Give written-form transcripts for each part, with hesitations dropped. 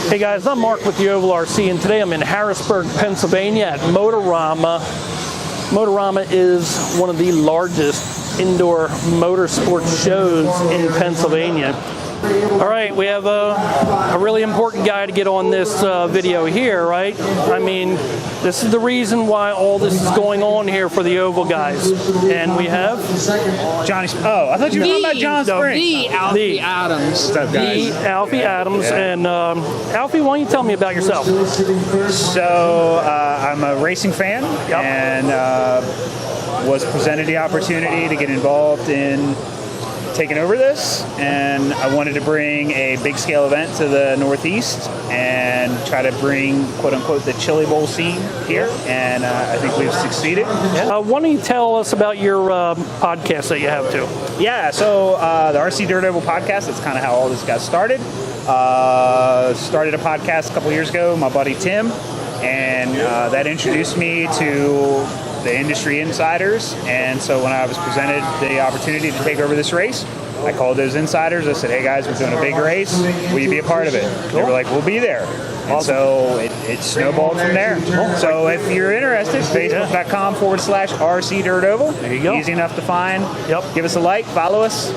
Hey guys, I'm Mark with the Ovalrcteam, and today I'm in Harrisburg, Pennsylvania at Motorama. Motorama is one of the largest indoor motorsports shows in Pennsylvania. All right, we have a really important guy to get on this video here, right? I mean, this is the reason why all this is going on here for the Oval guys. And we have Johnny. Oh, I thought you were talking about John Springs. The Alfie Adams. What's up, guys? the Alfie Adams. Yeah. And Alfie, why don't you tell me about yourself? So I'm a racing fan, and was presented the opportunity to get involved in taking over this, and I wanted to bring a big scale event to the Northeast and try to bring quote unquote the Chili Bowl scene here, and I think we've succeeded. Why don't you tell us about your podcast that you have too? Yeah, so the RC Dirt Oval podcast, that's kind of how all this got started. Started a podcast a couple years ago, my buddy Tim, and that introduced me to the industry insiders, and so when I was presented the opportunity to take over this race, I called those insiders. I said, hey guys, we're doing a big race, will you be a part of it? They were like, we'll be there. And so it snowballed from there. So if you're interested, facebook.com/RC Dirt Oval. There you go. Easy enough to find. Give us a like, follow us.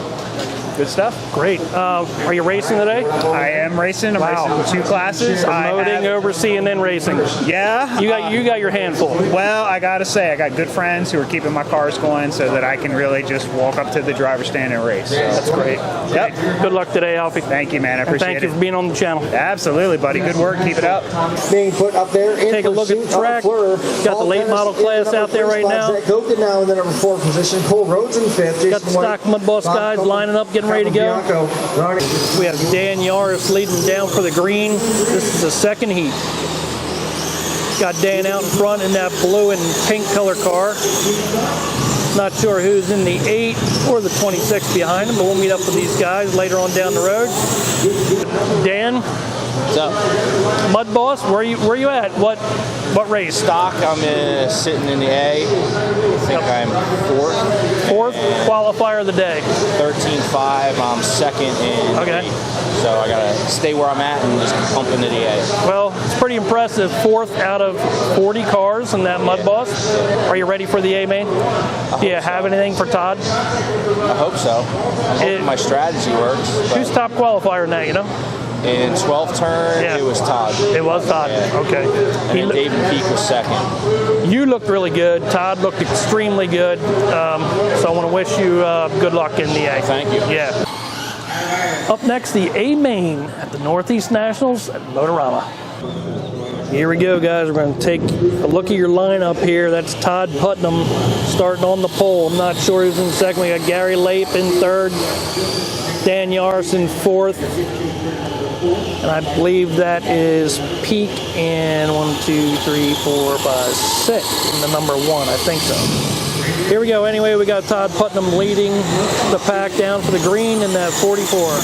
Good stuff. Great. Are you racing today? I am racing. I'm racing 2 classes. Promoting, overseeing, and then racing. Yeah. You got your hand full. Well, I gotta say, I got good friends who are keeping my cars going so that I can really just walk up to the driver's stand and race. So. That's great. Yep. Good luck today, Alfie. Thank you, man. I appreciate it. Thank you for being on the channel. Absolutely, buddy. Good work. Keep it up. Being put up there. Take a look at the track. Got the late model class out there right now. Gokarts now in the number 4 position. Cole Rhodes in 5th. Got the stock Mudboss guys lining up, getting ready to go. We have Dan Yaris leading down for the green. This is the second heat. Got Dan out in front in that blue and pink color car. Not sure who's in the 8 or the 26 behind him, but we'll meet up with these guys later on down the road. Dan, what's up? Mudboss, where you at? What race? Stock, I'm sitting in the A. I think I'm 4th qualifier of the day. 13.5. I'm second in Okay. the A. So I gotta stay where I'm at and just pump into the A. Well, it's pretty impressive. 4th out of 40 cars in that Mudboss. Are you ready for the A main? Do you have anything for Todd? I hope so. I'm hoping my strategy works. Who's top qualifier in that, you know? In 12th turn, it was Todd. It was Todd. Yeah. Okay. And then David Peak was second. You looked really good. Todd looked extremely good. So I want to wish you good luck in the A. Thank you. Yeah. Up next, the A main at the Northeast Nationals at Motorama. Here we go, guys. We're going to take a look at your lineup here. That's Todd Putnam starting on the pole. I'm not sure who's in second. We got Gary Lape in 3rd, Dan Yaris in 4th, and I believe that is Peak in 1, 2, 3, 4, 5, 6 in the number 1. I think so. Here we go. Anyway, we got Todd Putnam leading the pack down for the green in that 44.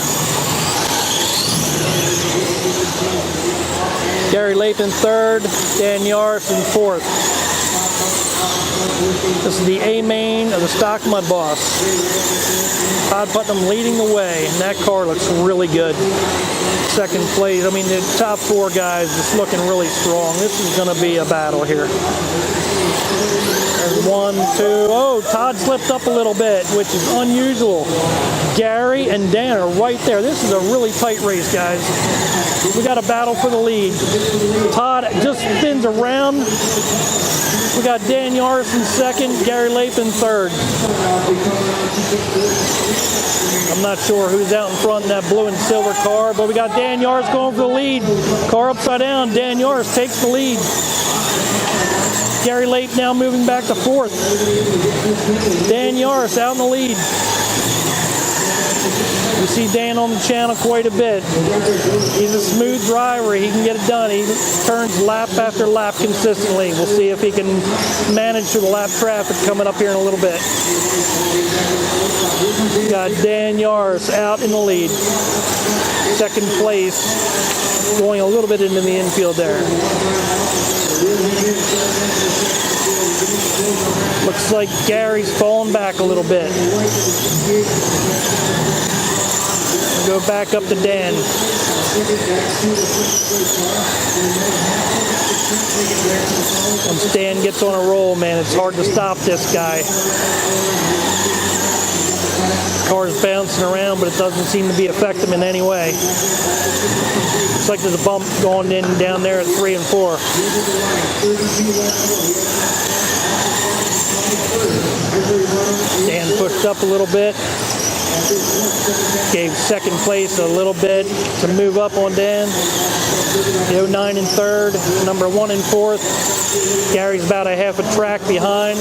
Gary Lape in 3rd, Dan Yaris in 4th. This is the A main of the stock Mudboss. Todd Putnam leading the way, and that car looks really good. Second place. I mean, the top 4 guys just looking really strong. This is going to be a battle here. There's 1, 2. Oh, Todd slipped up a little bit, which is unusual. Gary and Dan are right there. This is a really tight race, guys. We got a battle for the lead. Todd just spins around. We got Dan Yaris in 2nd, Gary Lape in 3rd. I'm not sure who's out in front in that blue and silver car, but we got Dan Yaris going for the lead. Car upside down. Dan Yaris takes the lead. Gary Lape now moving back to 4th. Dan Yaris out in the lead. You see Dan on the channel quite a bit. He's a smooth driver. He can get it done. He turns lap after lap consistently. We'll see if he can manage through the lap traffic coming up here in a little bit. We got Dan Yaris out in the lead. 2nd place, going a little bit into the infield there. Looks like Gary's falling back a little bit. Go back up to Dan. Once Dan gets on a roll, man, it's hard to stop this guy. Car's bouncing around, but it doesn't seem to be affecting him in any way. Looks like there's a bump going in down there at 3 and 4. Dan pushed up a little bit. Gave second place a little bit to move up on Dan. The 09 in third, number 1 in fourth. Gary's about a half a track behind.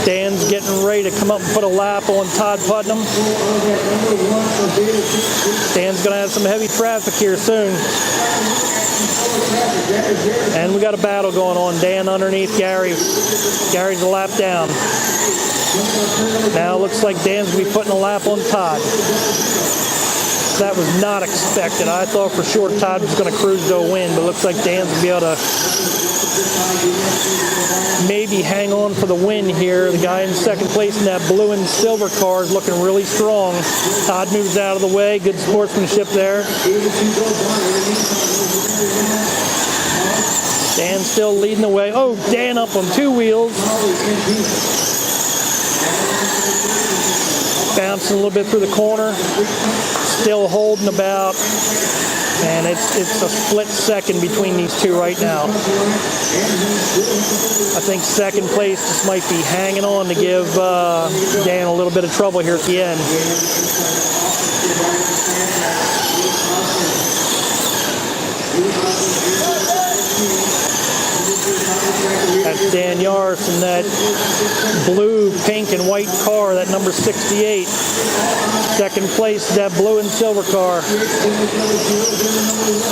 Dan's getting ready to come up and put a lap on Todd Putnam. Dan's going to have some heavy traffic here soon. And we got a battle going on. Dan underneath Gary. Gary's a lap down. Now it looks like Dan's going to be putting a lap on Todd. That was not expected. I thought for sure Todd was going to cruise to a win, but it looks like Dan's going to be able to maybe hang on for the win here. The guy in second place in that blue and silver car is looking really strong. Todd moves out of the way. Good sportsmanship there. Dan's still leading the way. Oh, Dan up on 2 wheels. Bouncing a little bit through the corner. Still holding about, and it's a split second between these two right now. I think second place just might be hanging on to give Dan a little bit of trouble here at the end. That's Dan Yaris in that blue, pink, and white car, that number 68. Second place, that blue and silver car.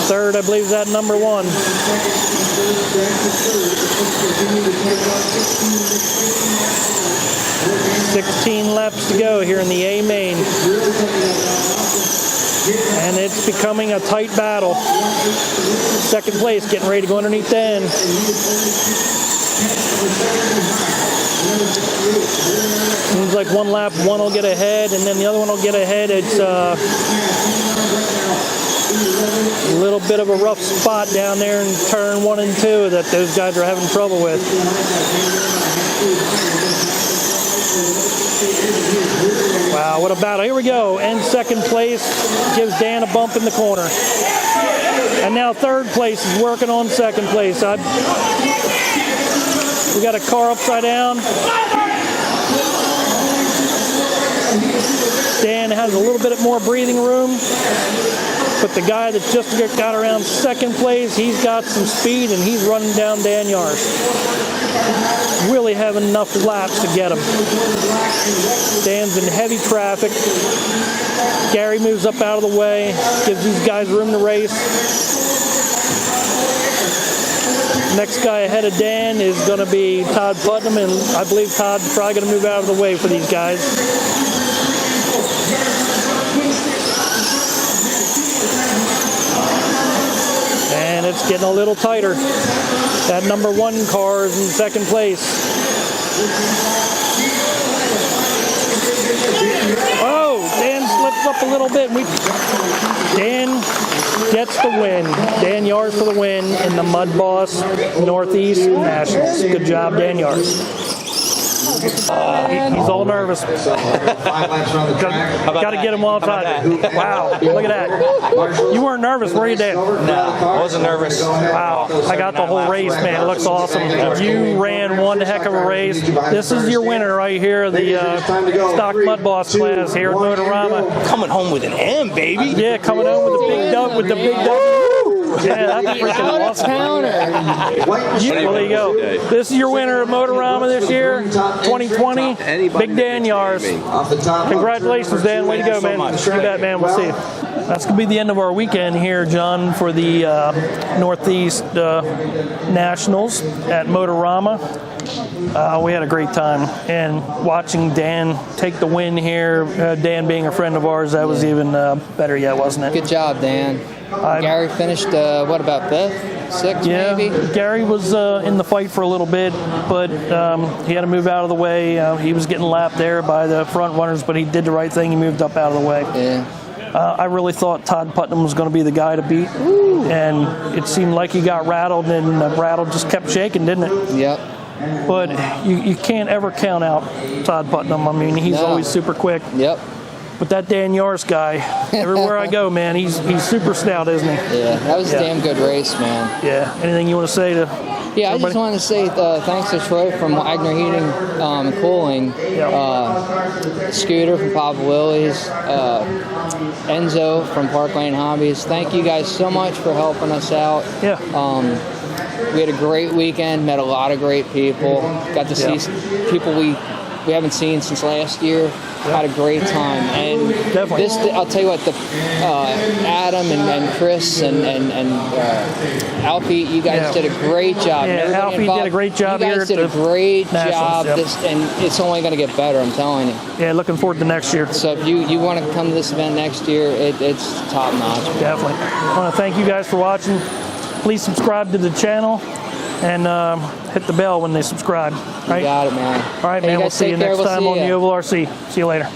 Third, I believe, is that number 1. $16 laps to go here in the A main. And it's becoming a tight battle. Second place, getting ready to go underneath Dan. Seems like one lap, one will get ahead, and then the other one will get ahead. It's a little bit of a rough spot down there in turn 1 and 2 that those guys are having trouble with. Wow, what a battle. Here we go. And second place gives Dan a bump in the corner. And now third place is working on second place. We got a car upside down. Dan has a little bit more breathing room. But the guy that just got around second place, he's got some speed and he's running down Dan Yaris. Really having enough laps to get him. Dan's in heavy traffic. Gary moves up out of the way, gives these guys room to race. Next guy ahead of Dan is going to be Todd Putnam, and I believe Todd's probably going to move out of the way for these guys. And it's getting a little tighter. That number 1 car is in second place. Oh, Dan slips up a little bit. Dan gets the win. Dan Yaris for the win in the Mudboss Northeast Nationals. Good job, Dan Yaris. He's all nervous. Got to get him while tied. Wow, look at that. You weren't nervous, were you, Dan? No, I wasn't nervous. Wow, I got the whole race, man. It looks awesome. You ran one heck of a race. This is your winner right here, the stock Mudboss class here at Motorama. Coming home with an M, baby. Yeah, coming home with the big dub. Yeah, that's freaking awesome. Well, there you go. This is your winner of Motorama this year, 2020, Big Dan Yaris. Congratulations, Dan. Way to go, man. You bet, man. We'll see you. That's going to be the end of our weekend here, John, for the Northeast Nationals at Motorama. We had a great time, and watching Dan take the win here, Dan being a friend of ours, that was even better yet, wasn't it? Good job, Dan. Gary finished, what, about 5th? 6th, yeah, maybe? Gary was in the fight for a little bit, but he had to move out of the way. He was getting lapped there by the front runners, but he did the right thing. He moved up out of the way. Yeah. I really thought Todd Putnam was going to be the guy to beat, and it seemed like he got rattled, and the rattle just kept shaking, didn't it? Yep. But you can't ever count out Todd Putnam. I mean, he's always super quick. Yep. But that Dan Yaris guy, everywhere I go, man, he's super stout, isn't he? Yeah, that was a damn good race, man. Yeah. Anything you want to say to Yeah, I just wanted to say thanks to Troy from Wagner Heating and Cooling, Scooter from Papa Willie's, Enzo from Park Lane Hobbies. Thank you guys so much for helping us out. Yeah. We had a great weekend, met a lot of great people, got to see people we haven't seen since last year. Had a great time, and Definitely. I'll tell you what, Adam and Chris and Alfie, you guys did a great job. Yeah, Everybody Alfie involved, did a great job You here guys at did a the great Nationals, job, and it's only going to get better. I'm telling you. Yeah, looking forward to next year. So if you want to come to this event next year, it's top notch. Definitely. I want to thank you guys for watching. Please subscribe to the channel and hit the bell when they subscribe. Right? You got it, man. All right, Hey, man. you We'll guys see you take care. next We'll time see on the ya. Oval RC. See you later.